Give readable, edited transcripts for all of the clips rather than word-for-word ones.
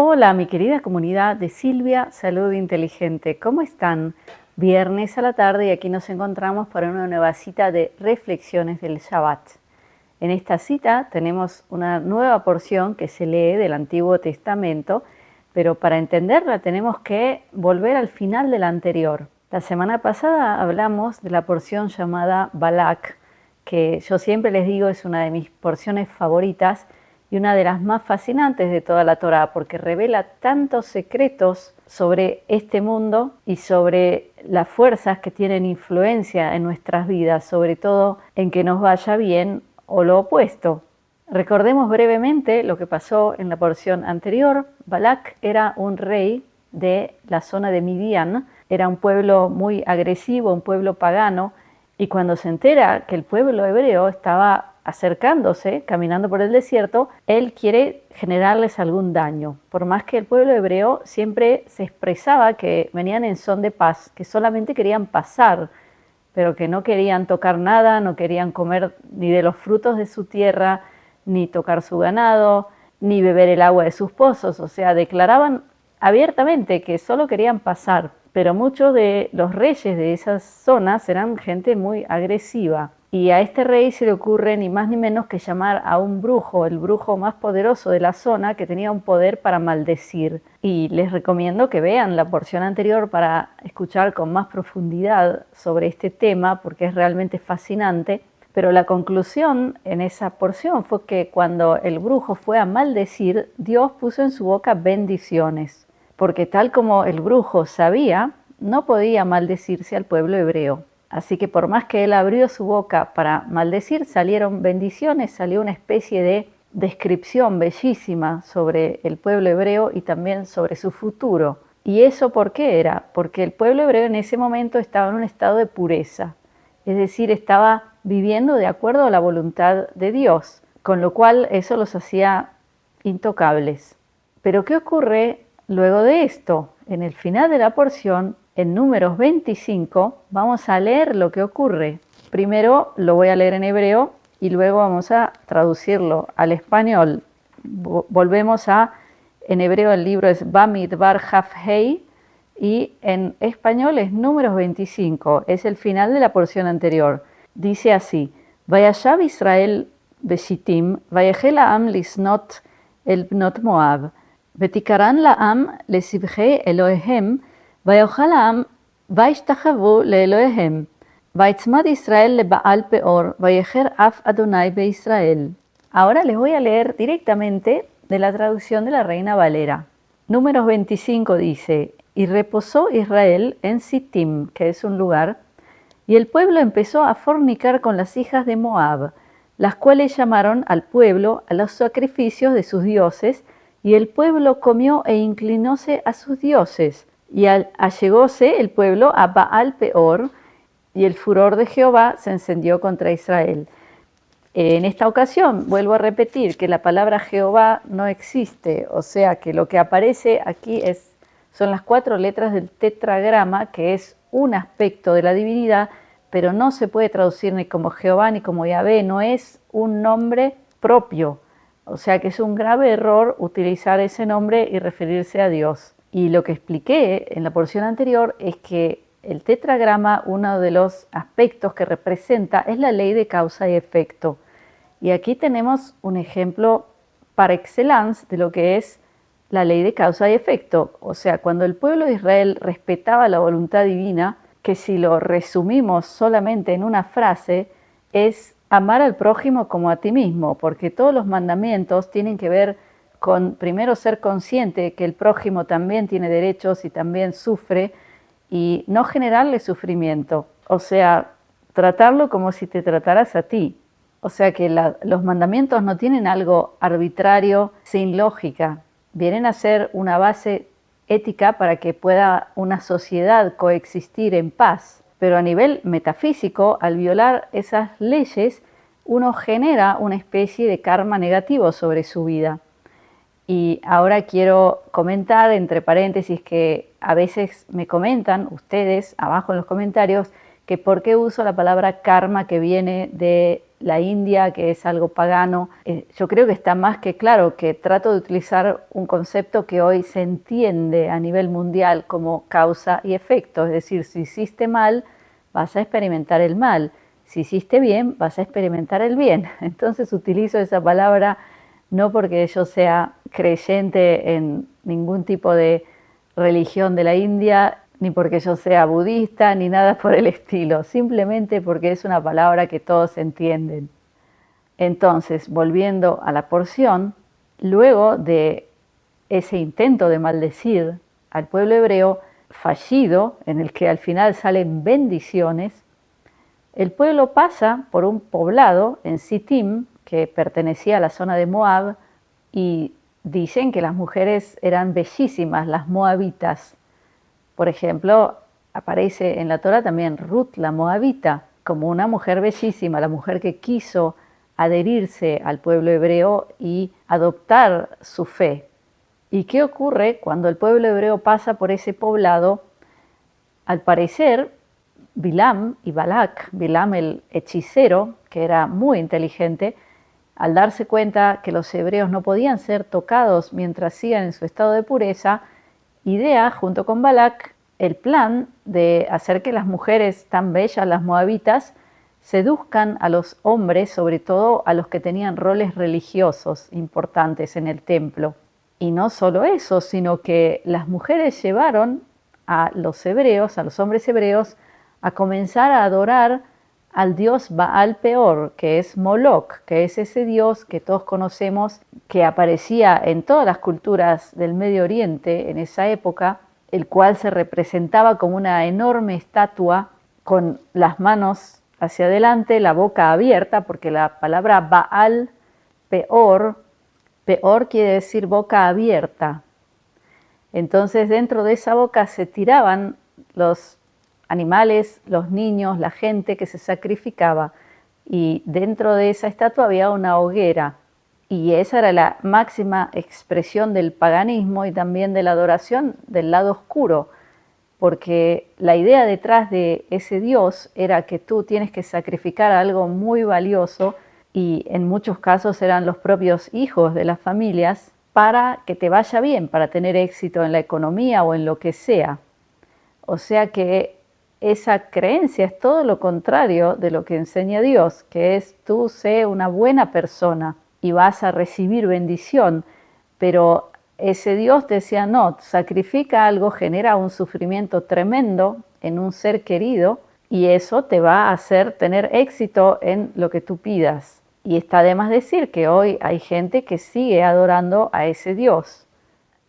Hola, mi querida comunidad de Silvia Salud Inteligente. ¿Cómo están? Viernes a la tarde y aquí nos encontramos para una nueva cita de reflexiones del Shabbat. En esta cita tenemos una nueva porción que se lee del Antiguo Testamento, pero para entenderla tenemos que volver al final de la anterior. La semana pasada hablamos de la porción llamada Balak, que yo siempre les digo es una de mis porciones favoritas y una de las más fascinantes de toda la Torá, porque revela tantos secretos sobre este mundo y sobre las fuerzas que tienen influencia en nuestras vidas, sobre todo en que nos vaya bien o lo opuesto. Recordemos brevemente lo que pasó en la porción anterior. Balak era un rey de la zona de Midian, era un pueblo muy agresivo, un pueblo pagano, y cuando se entera que el pueblo hebreo estaba acercándose, caminando por el desierto, él quiere generarles algún daño. Por más que el pueblo hebreo siempre se expresaba que venían en son de paz, que solamente querían pasar, pero que no querían tocar nada, no querían comer ni de los frutos de su tierra, ni tocar su ganado, ni beber el agua de sus pozos. O sea, declaraban abiertamente que solo querían pasar. Pero muchos de los reyes de esas zonas eran gente muy agresiva. Y a este rey se le ocurre ni más ni menos que llamar a un brujo, el brujo más poderoso de la zona, que tenía un poder para maldecir. Y les recomiendo que vean la porción anterior para escuchar con más profundidad sobre este tema, porque es realmente fascinante. Pero la conclusión en esa porción fue que cuando el brujo fue a maldecir, Dios puso en su boca bendiciones, porque tal como el brujo sabía, no podía maldecirse al pueblo hebreo. Así que por más que él abrió su boca para maldecir, salieron bendiciones, salió una especie de descripción bellísima sobre el pueblo hebreo y también sobre su futuro. ¿Y eso por qué era? Porque el pueblo hebreo en ese momento estaba en un estado de pureza, es decir, estaba viviendo de acuerdo a la voluntad de Dios, con lo cual eso los hacía intocables. Pero ¿qué ocurre luego de esto? En el final de la porción, en Números 25, vamos a leer lo que ocurre. Primero lo voy a leer en hebreo y luego vamos a traducirlo al español. Volvemos en hebreo el libro es Bamidbar Haf Hei y en español es Números 25, es el final de la porción anterior. Dice así: Vayashav Israel Beshitim, Vayechel Ha'am lisnot el bnot Moab, ותקרן לעם לסבכי אלוהיהם, ויאכל העם וישתחוו לאלוהיהם, ויצמד ישראל לבעל פאור, ויחר אף אדוני בישראל. Ahora les voy a leer directamente de la traducción de la Reina Valera. Números 25 dice: Y reposó Israel en Sittim, que es un lugar, y el pueblo empezó a fornicar con las hijas de Moab, las cuales llamaron al pueblo a los sacrificios de sus dioses, y el pueblo comió e inclinóse a sus dioses, y allegóse el pueblo a Baal Peor, y el furor de Jehová se encendió contra Israel. En esta ocasión vuelvo a repetir que la palabra Jehová no existe, o sea que lo que aparece aquí son las 4 letras del tetragrama, que es un aspecto de la divinidad, pero no se puede traducir ni como Jehová ni como Yahvé, no es un nombre propio. O sea que es un grave error utilizar ese nombre y referirse a Dios. Y lo que expliqué en la porción anterior es que el tetragrama, uno de los aspectos que representa es la ley de causa y efecto. Y aquí tenemos un ejemplo par excellence de lo que es la ley de causa y efecto. O sea, cuando el pueblo de Israel respetaba la voluntad divina, que si lo resumimos solamente en una frase, es amar al prójimo como a ti mismo, porque todos los mandamientos tienen que ver con, primero, ser consciente que el prójimo también tiene derechos y también sufre, y no generarle sufrimiento, o sea, tratarlo como si te trataras a ti. O sea que los mandamientos no tienen algo arbitrario, sin lógica, vienen a ser una base ética para que pueda una sociedad coexistir en paz. Pero a nivel metafísico, al violar esas leyes, uno genera una especie de karma negativo sobre su vida. Y ahora quiero comentar, entre paréntesis, que a veces me comentan ustedes abajo en los comentarios que por qué uso la palabra karma, que viene de la India, que es algo pagano. Yo creo que está más que claro que trato de utilizar un concepto que hoy se entiende a nivel mundial como causa y efecto, es decir, si hiciste mal, vas a experimentar el mal, si hiciste bien, vas a experimentar el bien. Entonces utilizo esa palabra no porque yo sea creyente en ningún tipo de religión de la India, ni porque yo sea budista, ni nada por el estilo, simplemente porque es una palabra que todos entienden. Entonces, volviendo a la porción, luego de ese intento de maldecir al pueblo hebreo fallido, en el que al final salen bendiciones, el pueblo pasa por un poblado en Sittim, que pertenecía a la zona de Moab, y dicen que las mujeres eran bellísimas, las moabitas. Por ejemplo, aparece en la Torá también Ruth la moabita como una mujer bellísima, la mujer que quiso adherirse al pueblo hebreo y adoptar su fe. ¿Y qué ocurre cuando el pueblo hebreo pasa por ese poblado? Al parecer, Bilam y Balak, Bilam el hechicero, que era muy inteligente, al darse cuenta que los hebreos no podían ser tocados mientras sigan en su estado de pureza, idea junto con Balak el plan de hacer que las mujeres tan bellas, las moabitas, seduzcan a los hombres, sobre todo a los que tenían roles religiosos importantes en el templo. Y no solo eso, sino que las mujeres llevaron a los hebreos, a los hombres hebreos, a comenzar a adorar al dios Baal Peor, que es Moloch, que es ese dios que todos conocemos, que aparecía en todas las culturas del Medio Oriente en esa época, el cual se representaba como una enorme estatua con las manos hacia adelante, la boca abierta, porque la palabra Baal Peor, Peor quiere decir boca abierta. Entonces dentro de esa boca se tiraban los animales, los niños, la gente que se sacrificaba, y dentro de esa estatua había una hoguera, y esa era la máxima expresión del paganismo y también de la adoración del lado oscuro, porque la idea detrás de ese Dios era que tú tienes que sacrificar algo muy valioso, y en muchos casos eran los propios hijos de las familias, para que te vaya bien, para tener éxito en la economía o en lo que sea. O sea que esa creencia es todo lo contrario de lo que enseña Dios, que es tú sé una buena persona y vas a recibir bendición, pero ese Dios decía no, sacrifica algo, genera un sufrimiento tremendo en un ser querido y eso te va a hacer tener éxito en lo que tú pidas. Y está de más decir que hoy hay gente que sigue adorando a ese Dios.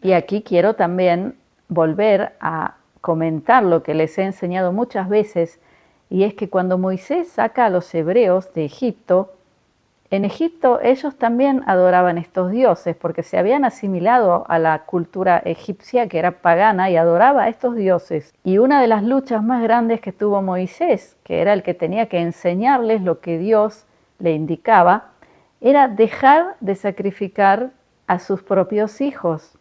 Y aquí quiero también volver a comentar lo que les he enseñado muchas veces, y es que cuando Moisés saca a los hebreos de Egipto, en Egipto ellos también adoraban estos dioses porque se habían asimilado a la cultura egipcia, que era pagana, y adoraba a estos dioses. Y una de las luchas más grandes que tuvo Moisés, que era el que tenía que enseñarles lo que Dios le indicaba, era dejar de sacrificar a sus propios hijos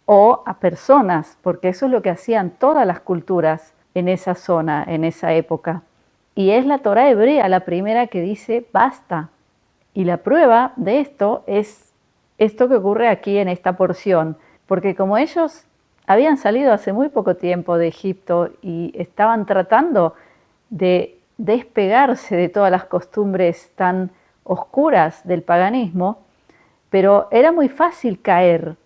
o a personas, porque eso es lo que hacían todas las culturas en esa zona, en esa época. Y es la Torá hebrea la primera que dice basta. Y la prueba de esto es esto que ocurre aquí en esta porción, porque como ellos habían salido hace muy poco tiempo de Egipto y estaban tratando de despegarse de todas las costumbres tan oscuras del paganismo, pero era muy fácil caer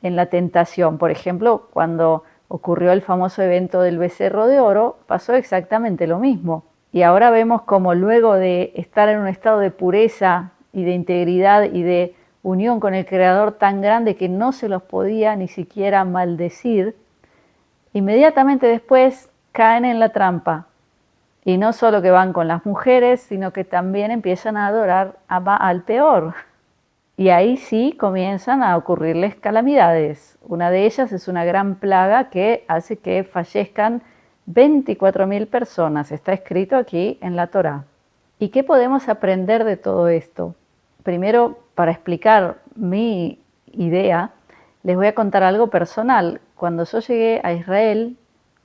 en la tentación. Por ejemplo, cuando ocurrió el famoso evento del becerro de oro, pasó exactamente lo mismo. Y ahora vemos como luego de estar en un estado de pureza y de integridad y de unión con el Creador tan grande que no se los podía ni siquiera maldecir, inmediatamente después caen en la trampa. Y no solo que van con las mujeres, sino que también empiezan a adorar a Baal Peor. Y ahí sí comienzan a ocurrirles calamidades. Una de ellas es una gran plaga que hace que fallezcan 24.000 personas. Está escrito aquí en la Torá. ¿Y qué podemos aprender de todo esto? Primero, para explicar mi idea, les voy a contar algo personal. Cuando yo llegué a Israel,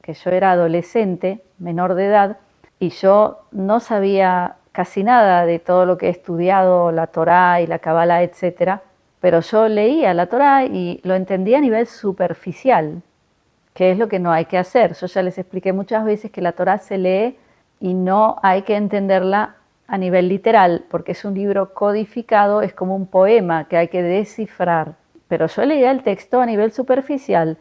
que yo era adolescente, menor de edad, y yo no sabía casi nada de todo lo que he estudiado, la Torá y la Kabbalah, etc. Pero yo leía la Torá y lo entendía a nivel superficial, que es lo que no hay que hacer. Yo ya les expliqué muchas veces que la Torá se lee y no hay que entenderla a nivel literal, porque es un libro codificado, es como un poema que hay que descifrar. Pero yo leía el texto a nivel superficial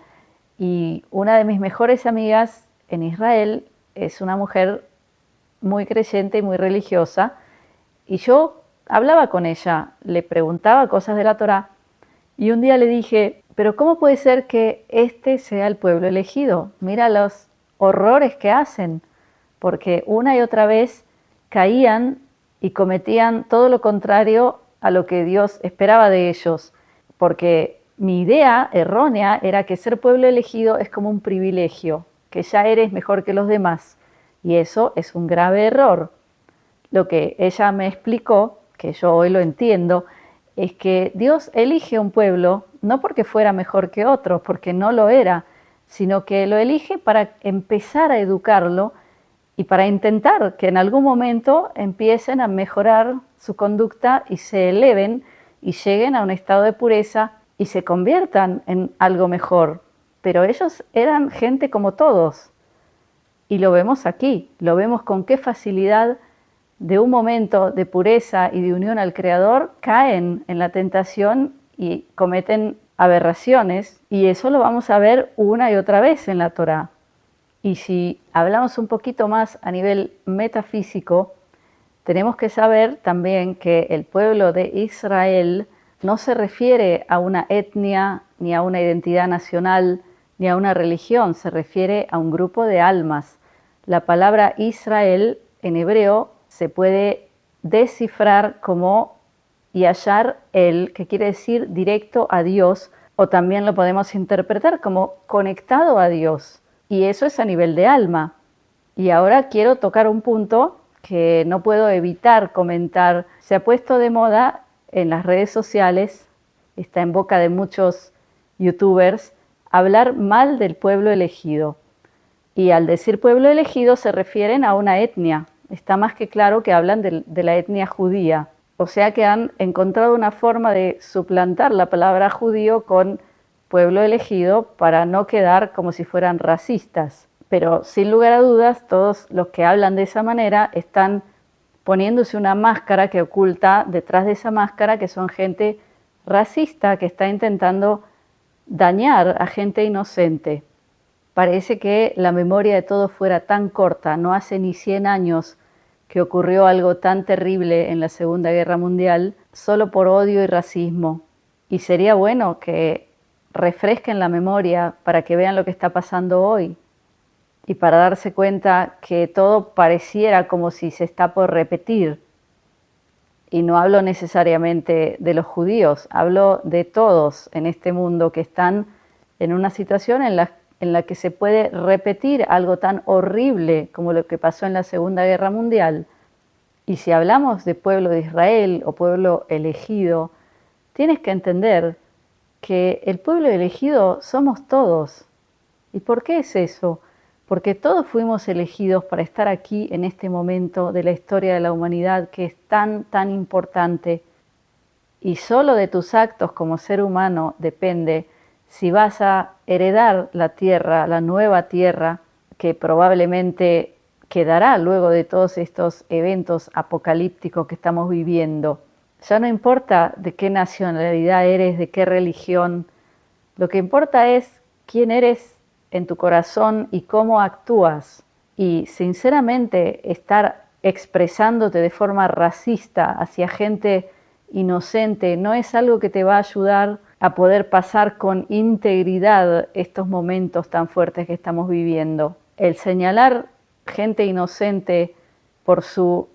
y una de mis mejores amigas en Israel es una mujer muy creyente y muy religiosa, y yo hablaba con ella, le preguntaba cosas de la Torá, y un día le dije, pero ¿cómo puede ser que este sea el pueblo elegido? Mira los horrores que hacen, porque una y otra vez caían y cometían todo lo contrario a lo que Dios esperaba de ellos, porque mi idea errónea era que ser pueblo elegido es como un privilegio, que ya eres mejor que los demás, y eso es un grave error. Lo que ella me explicó, que yo hoy lo entiendo, es que Dios elige un pueblo no porque fuera mejor que otros, porque no lo era, sino que lo elige para empezar a educarlo y para intentar que en algún momento empiecen a mejorar su conducta y se eleven y lleguen a un estado de pureza y se conviertan en algo mejor. Pero ellos eran gente como todos. Y lo vemos aquí, lo vemos con qué facilidad de un momento de pureza y de unión al Creador caen en la tentación y cometen aberraciones, y eso lo vamos a ver una y otra vez en la Torá. Y si hablamos un poquito más a nivel metafísico, tenemos que saber también que el pueblo de Israel no se refiere a una etnia, ni a una identidad nacional, ni a una religión, se refiere a un grupo de almas. La palabra Israel en hebreo se puede descifrar como yashar el, que quiere decir directo a Dios, o también lo podemos interpretar como conectado a Dios. Y eso es a nivel de alma. Y ahora quiero tocar un punto que no puedo evitar comentar. Se ha puesto de moda en las redes sociales, está en boca de muchos youtubers, hablar mal del pueblo elegido. Y al decir pueblo elegido se refieren a una etnia. Está más que claro que hablan de la etnia judía. O sea que han encontrado una forma de suplantar la palabra judío con pueblo elegido para no quedar como si fueran racistas. Pero sin lugar a dudas, todos los que hablan de esa manera están poniéndose una máscara que oculta detrás de esa máscara que son gente racista que está intentando dañar a gente inocente. Parece que la memoria de todos fuera tan corta, no hace ni 100 años que ocurrió algo tan terrible en la Segunda Guerra Mundial, solo por odio y racismo. Y sería bueno que refresquen la memoria para que vean lo que está pasando hoy y para darse cuenta que todo pareciera como si se está por repetir. Y no hablo necesariamente de los judíos, hablo de todos en este mundo que están en una situación en la que se puede repetir algo tan horrible como lo que pasó en la Segunda Guerra Mundial. Y si hablamos de pueblo de Israel o pueblo elegido, tienes que entender que el pueblo elegido somos todos. ¿Y por qué es eso? Porque todos fuimos elegidos para estar aquí en este momento de la historia de la humanidad que es tan, tan importante. Y solo de tus actos como ser humano depende si vas a heredar la tierra, la nueva tierra, que probablemente quedará luego de todos estos eventos apocalípticos que estamos viviendo. Ya no importa de qué nacionalidad eres, de qué religión, lo que importa es quién eres en tu corazón y cómo actúas. Y sinceramente estar expresándote de forma racista hacia gente inocente no es algo que te va a ayudar a poder pasar con integridad estos momentos tan fuertes que estamos viviendo. El señalar gente inocente por su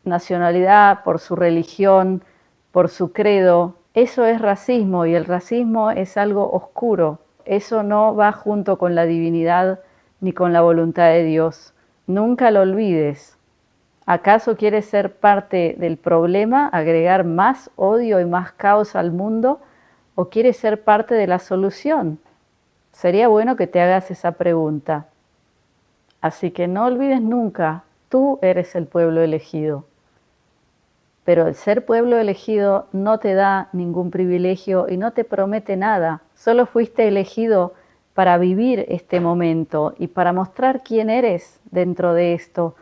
nacionalidad, por su religión, por su credo, eso es racismo, y el racismo es algo oscuro. Eso no va junto con la divinidad ni con la voluntad de Dios. Nunca lo olvides. ¿Acaso quieres ser parte del problema, agregar más odio y más caos al mundo? ¿O quieres ser parte de la solución? Sería bueno que te hagas esa pregunta. Así que no olvides nunca, tú eres el pueblo elegido. Pero el ser pueblo elegido no te da ningún privilegio y no te promete nada. Solo fuiste elegido para vivir este momento y para mostrar quién eres dentro de esto.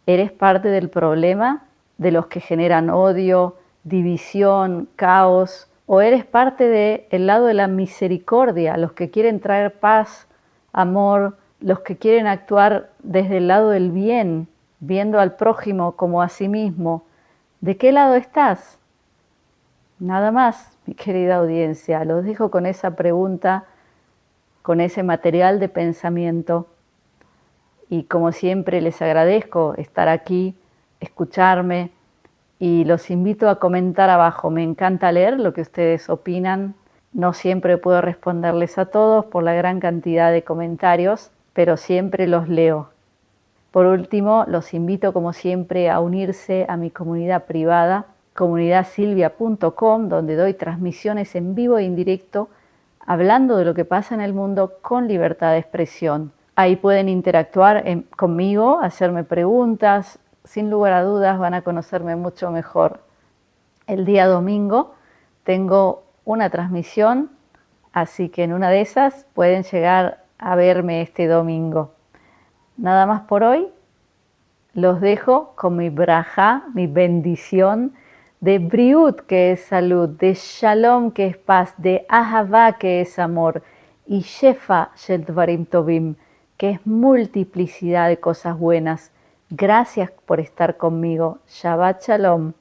¿Eres parte del problema, de los que generan odio, división, caos? ¿O eres parte del lado de la misericordia, los que quieren traer paz, amor, los que quieren actuar desde el lado del bien, viendo al prójimo como a sí mismo? ¿De qué lado estás? Nada más, mi querida audiencia, los dejo con esa pregunta, con ese material de pensamiento. Y como siempre les agradezco estar aquí, escucharme y los invito a comentar abajo. Me encanta leer lo que ustedes opinan. No siempre puedo responderles a todos por la gran cantidad de comentarios, pero siempre los leo. Por último, los invito como siempre a unirse a mi comunidad privada, comunidadsilvia.com, donde doy transmisiones en vivo e indirecto hablando de lo que pasa en el mundo con libertad de expresión. Ahí pueden interactuar conmigo, hacerme preguntas, sin lugar a dudas van a conocerme mucho mejor. El día domingo tengo una transmisión, así que en una de esas pueden llegar a verme este domingo. Nada más por hoy, los dejo con mi braja, mi bendición de briut, que es salud, de shalom, que es paz, de ahavá, que es amor, y shefa shel dvarim tovim, que es multiplicidad de cosas buenas. Gracias por estar conmigo. Shabbat shalom.